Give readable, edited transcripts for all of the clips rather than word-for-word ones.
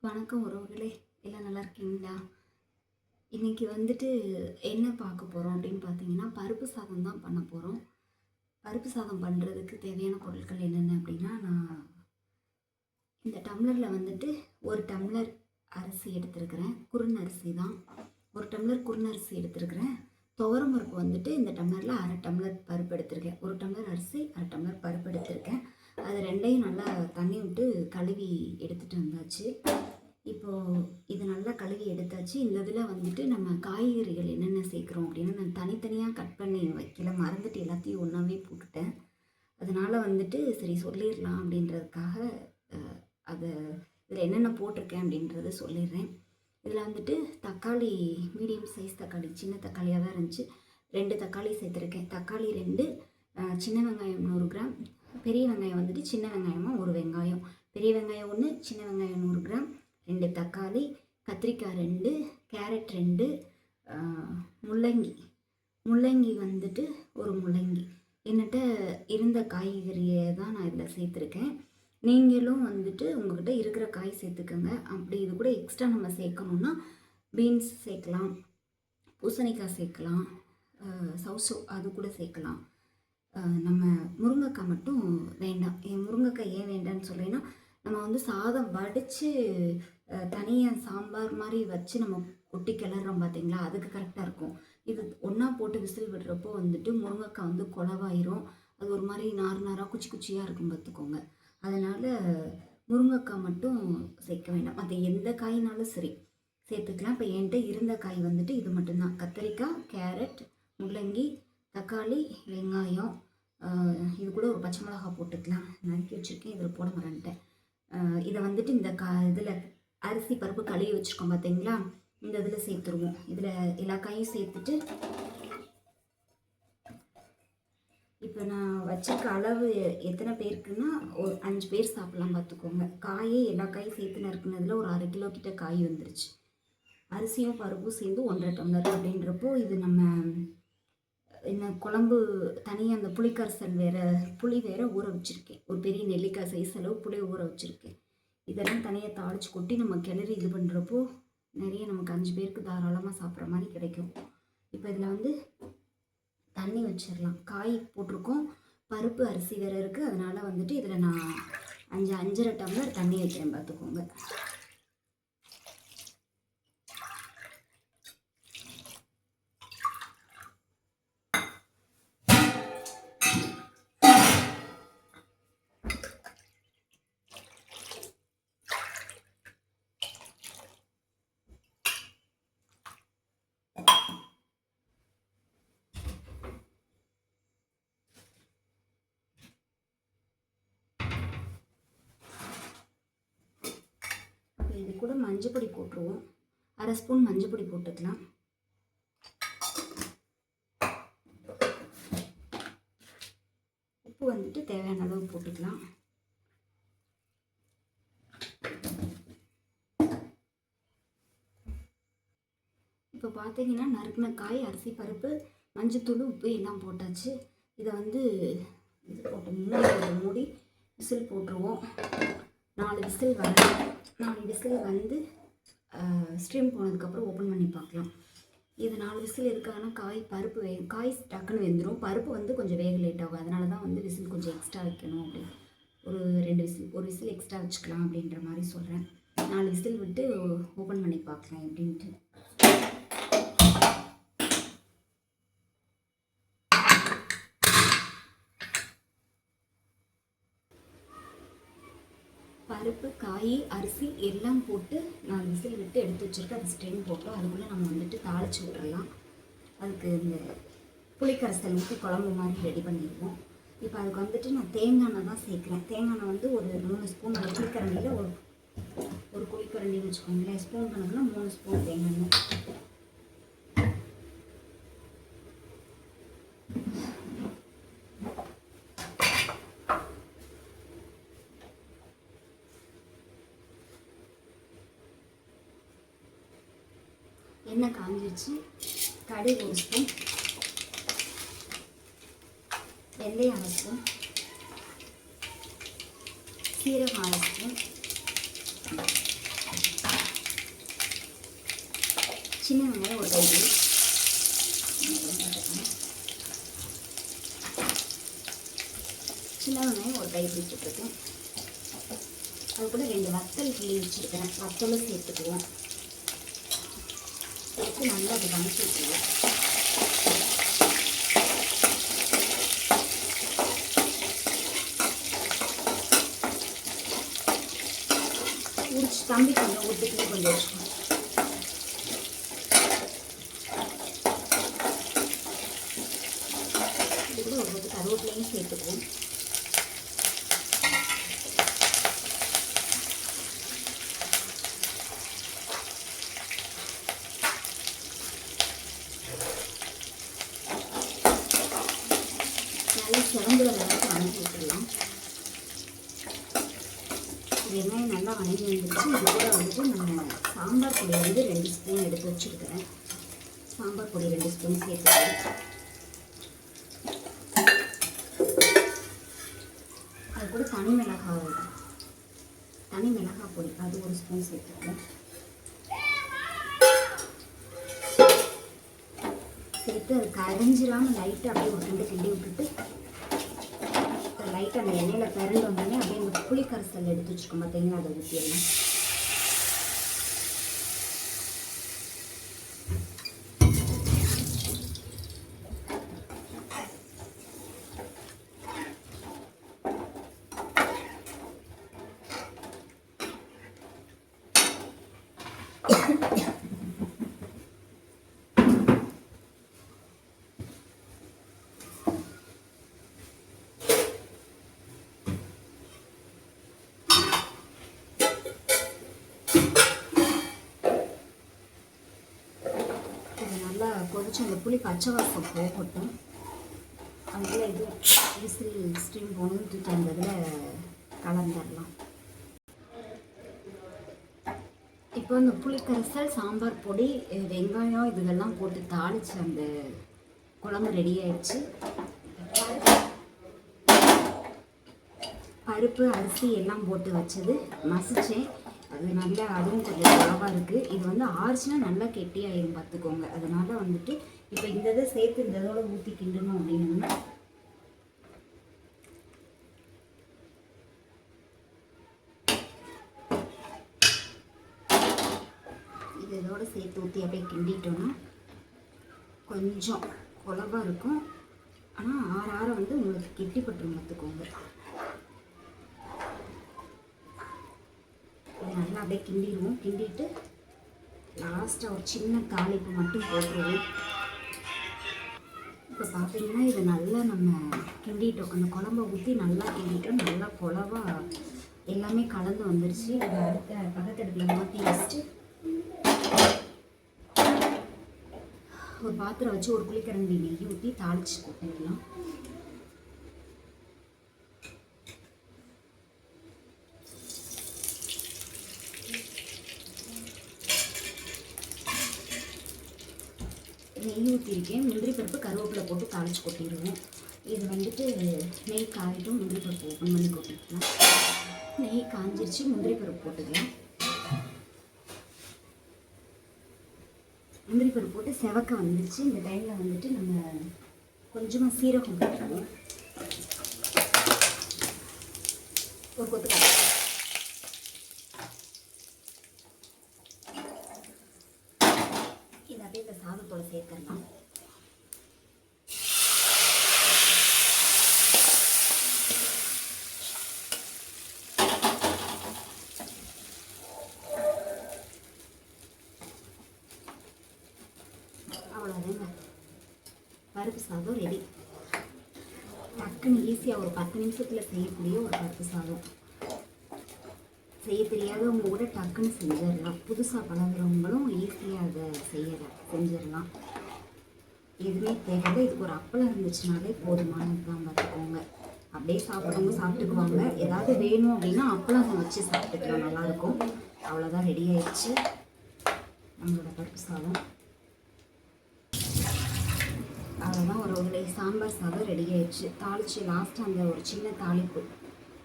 வணக்கம் உறவுகளே, எல்லாம் நல்லா இருக்கீங்களா? இன்றைக்கி வந்துட்டு என்ன பார்க்க போகிறோம் அப்படின்னு பார்த்தீங்கன்னா, பருப்பு சாதம் தான் பண்ண போகிறோம். பருப்பு சாதம் பண்ணுறதுக்கு தேவையான பொருட்கள் என்னென்ன அப்படின்னா, நான் இந்த டம்ளரில் வந்துட்டு 1 டம்ளர் அரிசி எடுத்துருக்கிறேன். குறுநரிசி தான். 1 டம்ளர் குறுநரிசி எடுத்துருக்கிறேன். துவரம் பருப்பு வந்துட்டு இந்த டம்ளரில் 1/2 டம்ளர் பருப்பு எடுத்திருக்கேன். 1 டம்ளர் அரிசி 1/2 டம்ளர் பருப்பு எடுத்திருக்கேன். அது ரெண்டையும் நல்லா தண்ணி விட்டு கழுவி எடுத்துகிட்டு வந்தாச்சு. இப்போது இது நல்லா கழுவி எடுத்தாச்சு. இந்த இதில் வந்துட்டு நம்ம காய்கறிகள் என்னென்ன சேர்க்குறோம் அப்படின்னு நான் தனித்தனியாக கட் பண்ணி வைக்கல, மறந்துட்டு எல்லாத்தையும் ஒன்றாவே போட்டுட்டேன். அதனால் வந்துட்டு சரி சொல்லிடலாம் அப்படின்றதுக்காக அதை இதில் என்னென்ன போட்டிருக்கேன் அப்படின்றத சொல்லிடுறேன். இதில் வந்துட்டு தக்காளி மீடியம் சைஸ் தக்காளி, சின்ன தக்காளியாக தான் இருந்துச்சு. 2 தக்காளி சேர்த்துருக்கேன். தக்காளி 2, சின்ன வெங்காயம் 100 கிராம், பெரிய வெங்காயம் வந்துட்டு சின்ன வெங்காயமாக 1 வெங்காயம், பெரிய வெங்காயம் 1, சின்ன வெங்காயம் 100 கிராம், 2 தக்காளி, கத்திரிக்காய் 2, கேரட் 2, முள்ளங்கி வந்துட்டு 1 முள்ளங்கி. என்கிட்ட இருந்த காய்கறியை தான் நான் இதில் சேர்த்துருக்கேன். நீங்களும் வந்துட்டு உங்கள்கிட்ட இருக்கிற காய் சேர்த்துக்கோங்க. அப்படி இது கூட எக்ஸ்ட்ரா நம்ம சேர்க்கணுன்னா பீன்ஸ் சேர்க்கலாம், பூசணிக்காய் சேர்க்கலாம், சௌசௌ அது கூட சேர்க்கலாம். நம்ம முருங்கைக்காய் மட்டும் வேண்டாம். முருங்கைக்காய் ஏன் வேண்டான்னு சொல்கிறேன்னா, நம்ம வந்து சாதம் வடித்து தனியாக சாம்பார் மாதிரி வச்சு நம்ம கொட்டி கிளறோம் பார்த்திங்களா, அதுக்கு கரெக்டாக இருக்கும். இது ஒன்றா போட்டு விசில் விடுறப்போ வந்துட்டு முருங்கைக்காய் வந்து குழவாயிரும். அது ஒரு மாதிரி நாராக குச்சி குச்சியாக இருக்கும் பார்த்துக்கோங்க. அதனால் முருங்கைக்காய் மட்டும் சேர்க்க வேண்டாம். அது எந்த காய்னாலும் சரி சேர்த்துக்கலாம். இப்போ என்கிட்ட இருந்த காய் வந்துட்டு இது மட்டும்தான். கத்திரிக்காய், கேரட், முள்ளங்கி, தக்காளி, வெங்காயம், இது கூட ஒரு பச்சை மிளகாய் போட்டுக்கலாம். நறுக்கி வச்சுருக்கேன், இதில் போட மறந்துட்டேன். இதை வந்துட்டு இந்த இதில் அரிசி பருப்பு கழுவி வச்சுருக்கோம் பார்த்தீங்களா, இந்த இதில் சேர்த்துருவோம். இதில் எல்லா காயும் சேர்த்துட்டு இப்போ நான் வச்சுருக்க அளவு எத்தனை பேருக்குன்னா ஒரு 5 பேர் சாப்பிட்லாம் பார்த்துக்கோங்க. காயே எல்லா காயும் சேர்த்து நறுக்குனதில் ஒரு 1/2 கிலோ கிட்ட காய் வந்துருச்சு. அரிசியும் பருப்பும் சேர்ந்து 1.5 டம்ளர் அப்படின்றப்போ இது நம்ம என்ன குழம்பு தனியாக அந்த புளிக்கரைசல் புளி வேறு ஊற வச்சுருக்கேன். ஒரு பெரிய நெல்லிக்காய் சைஸ் அளவு புளி ஊற வச்சுருக்கேன். இதெல்லாம் தனியாக தாளித்து கொட்டி நம்ம கிளறி இது பண்ணுறப்போ நிறைய நமக்கு 5 பேருக்கு தாராளமாக சாப்பிட்ற மாதிரி கிடைக்கும். இப்போ இதில் வந்து தண்ணி வச்சிடலாம். காய் போட்டிருக்கோம், பருப்பு அரிசி வேறு இருக்குது. அதனால் வந்துட்டு இதில் நான் 5.5 டம்ளர் தண்ணி வைக்கிறேன் பார்த்துக்கோங்க. இது கூட மஞ்சள் பொடி போட்டுருவோம். 1/2 ஸ்பூன் மஞ்சள் பொடி போட்டுக்கலாம். உப்பு வந்துட்டு தேவையான அளவு போட்டுக்கலாம். இப்போ பார்த்தீங்கன்னா நறுக்கின காய், அரிசி பருப்பு, மஞ்சத்தூள், உப்பு எல்லாம் போட்டாச்சு. இதை வந்து இது போட்டு மூடி விசில் போட்டுருவோம். 4 விசில் வந்து ஸ்ட்ரீம் போனதுக்கப்புறம் ஓப்பன் பண்ணி பார்க்கலாம். இது 4 விசில் இருக்காங்கன்னா காய் டக்குன்னு வெந்துடும். பருப்பு வந்து கொஞ்சம் வேக லேட் ஆகும். அதனால தான் வந்து விசில் கொஞ்சம் எக்ஸ்ட்ரா வைக்கணும் அப்படின்னு ஒரு 2 விசில், 1 விசில் எக்ஸ்ட்ரா வச்சுக்கலாம் அப்படின்ற மாதிரி சொல்கிறேன். 4 விசில் விட்டு ஓப்பன் பண்ணி பார்க்கலாம் எப்படின்ட்டு. பருப்பு, காய், அரிசி எல்லாம் போட்டு 4 விசில் விட்டு எடுத்து வச்சுருக்கேன். அது ஸ்ட்ரெயின் போட்டோம். அதுக்குள்ளே நம்ம வந்துட்டு தாளித்து விட்டுறலாம். அதுக்கு இந்த புளிக்கரைசல் ஊற்றி குழம்பு மாதிரி ரெடி பண்ணிடுவோம். இப்போ அதுக்கு வந்துட்டு நான் தேங்காய் எண்ணெய் தான் சேர்க்குறேன். தேங்காய் எண்ணெய் வந்து ஒரு 3 ஸ்பூன், ஒரு குழிக்கரண்டியில் ஒரு குழிக்கரண்டின்னு வச்சுக்கோங்களேன். ஸ்பூன் கணக்குனா 3 ஸ்பூன் தேங்காய் எண்ணெய். எண்ணெய் காஞ்சிடுச்சு. கடுகு 1 ஸ்பூன், வெந்தயம் 1 ஸ்பூன், சீரகம் 1 ஸ்பூன், ஒரு கைப்பிடி, சின்ன வெங்காயம் ஒரு கைப்பிடி போட்டிருக்கேன். அது கூட 2 வத்தல் கிள்ளி வச்சுருக்கிறேன், வத்தலும் சேர்த்துக்குவோம். சேர்த்து நல்லா அது வதக்கி விட்டுருவோம். உரிச்சு தம்பி கொஞ்சம் ஊற்றுக்கு கொஞ்சம் வச்சுக்கணும். இது கூட ஒரு பத்து கருவேப்பிலையும் சேர்த்துக்குவோம். நல்லா சிறந்து வர அளவுக்கு வணக்கி விட்டுடலாம். வெங்காயம் நல்லா வணங்கி வந்துட்டு இது கூட வந்துட்டு நம்ம சாம்பார் பொடி வந்து 2 ஸ்பூன் எடுத்து வச்சுருக்கிறேன். சாம்பார் பொடி 2 ஸ்பூன் சேர்த்துக்கிறேன். அது கூட தனி மிளகாய் பொடி அது 1 ஸ்பூன் சேர்த்துக்கிறேன். சேர்த்து அது கரைஞ்சிடாமல் லைட்டாக அப்படியே ஒரு கிண்டி விட்டுட்டு லைட்டாக அந்த எண்ணெயில் பிறண்டு வந்தோடனே அப்படியே இந்த புளி கரைசல் எடுத்து வச்சுக்கோம் பார்த்தீங்கன்னா அதை ஊற்றிடலாம். நல்லா கொதிச்சு அந்த புளி பச்சை வாசம் போகட்டும். அதில் இது விசில் ஸ்டீம் போகணும் தூக்கி அந்த இதில் கலந்துடலாம். இப்போ அந்த புளிக்கரைசல், சாம்பார் பொடி, வெங்காயம் இதுகெல்லாம் போட்டு தாளித்து அந்த குழம்பு ரெடி ஆயிடுச்சு. பருப்பு அரிசி எல்லாம் போட்டு வச்சது மசித்தேன். அது நல்லா அதுவும் கொஞ்சம் குழவாக இருக்குது. இது வந்து ஆறுச்சுன்னா நல்லா கெட்டியாயிரும் பார்த்துக்கோங்க. அதனால் வந்துட்டு இப்போ இந்த இதை சேர்த்து இந்த இதோட ஊற்றி கிண்டணும் அப்படின்னா இது இதோட சேர்த்து ஊற்றி அப்படியே கிண்டிட்டோன்னா கொஞ்சம் குழவாக இருக்கும். ஆனால் ஆற வந்து உங்களுக்கு கெட்டிப்பட்டுரும் பார்த்துக்கோங்க. நல்லா அப்படியே கிண்டிடுவோம். கிண்டிட்டு லாஸ்ட்டாக ஒரு சின்ன தாளிப்பு மட்டும் போட்டுருவோம். இப்போ பார்த்தீங்கன்னா இதை நல்லா நம்ம கிண்டிட்டோம். அந்த குழம்பை ஊற்றி நல்லா கிண்டிட்டோம். நல்லா குழவா எல்லாமே கலந்து வந்துருச்சு. இதை அடுத்த பக்கத்தடுப்பில் மாற்றி வச்சுட்டு ஒரு பாத்திரம் வச்சு ஒரு புளிக்கரண்டி நெய் ஊற்றி தாளித்து கொட்டிடலாம். நெய் ஊற்றிருக்கேன். முந்திரி பருப்பு கருவேப்பிலை போட்டு தாளித்து கொட்டிடுவோம். இது வந்துட்டு நெய் காயிட்டும் முந்திரி பருப்பு ஓப்பன் பண்ணி கொட்டிக்கலாம். நெய் காஞ்சிருச்சு, முந்திரி பருப்பு போட்டுக்கலாம். முந்திரி பருப்பு போட்டு செவக்க வந்துருச்சு. இந்த டைமில் வந்துட்டு நம்ம கொஞ்சமாக சீரகம் போட்டுருவோம். ஒரு கொத்து இதை அப்படியே இந்த சாதத்தோட சேர்த்துடலாம். அவ்வளோதாங்க, பருப்பு சாதம் ரெடி. டக்குன்னு ஈஸியாக ஒரு 10 நிமிஷத்தில் செய்யக்கூடிய ஒரு பருப்பு சாதம். செய்ய தெரியாதவங்க கூட டக்குன்னு செஞ்சிடலாம். புதுசாக பழகிறவங்களும் ஈஸியாக அதை செஞ்சிடலாம். எதுவுமே தேவையில்லை. இதுக்கு ஒரு அப்பளம் இருந்துச்சுனாலே போதுமானதுதான் பார்த்துக்கோங்க. அப்படியே சாப்பிட்றவங்க சாப்பிட்டுக்குவாங்க. ஏதாவது வேணும் அப்படின்னா அப்பளம் வச்சு சாப்பிட்டுக்கலாம், நல்லாயிருக்கும். அவ்வளோதான், ரெடி ஆயிடுச்சு நம்மளோட பருப்பு சாதம். அவ்வளோதான், ஒரு சாம்பார் சாதம் ரெடி ஆயிடுச்சு. தாளித்து லாஸ்ட்டு அந்த ஒரு சின்ன தாளிப்பு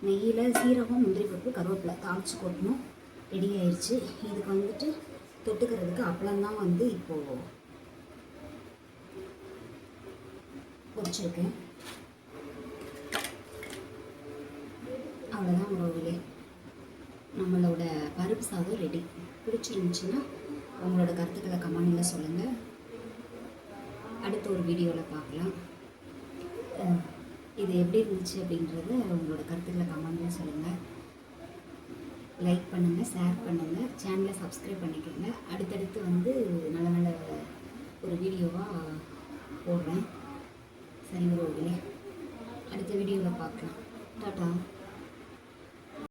நெய்யில் சீரகம், முந்திரி பருப்பு, கருவேப்பிலை தாளித்து கொட்டணும். ரெடி ஆயிடுச்சு. இதுக்கு வந்துட்டு தொட்டுக்கிறதுக்கு அப்பளம் தான் வந்து இப்போது பொரிச்சிருக்கேன். அவ்வளோதான் உறவுகளே, நம்மளோட பருப்பு சாதம் ரெடி. பிடிச்சிருந்துச்சுன்னா உங்களோட கருத்துக்களை கமெண்டில் சொல்லுங்கள். அடுத்த ஒரு வீடியோவில் பார்க்கலாம். இது எப்படி இருந்துச்சு அப்படின்றத உங்களோட கருத்துக்களை கமெண்டில் சொல்லுங்கள். லைக் பண்ணுங்கள், ஷேர் பண்ணுங்கள், சேனலை சப்ஸ்கிரைப் பண்ணிக்கோங்க. அடுத்தடுத்து நல்ல நல்ல ஒரு வீடியோவாக போடுறேன். சரி உறவுகளே, அடுத்த வீடியோவில் பார்க்கலாம். டாட்டா.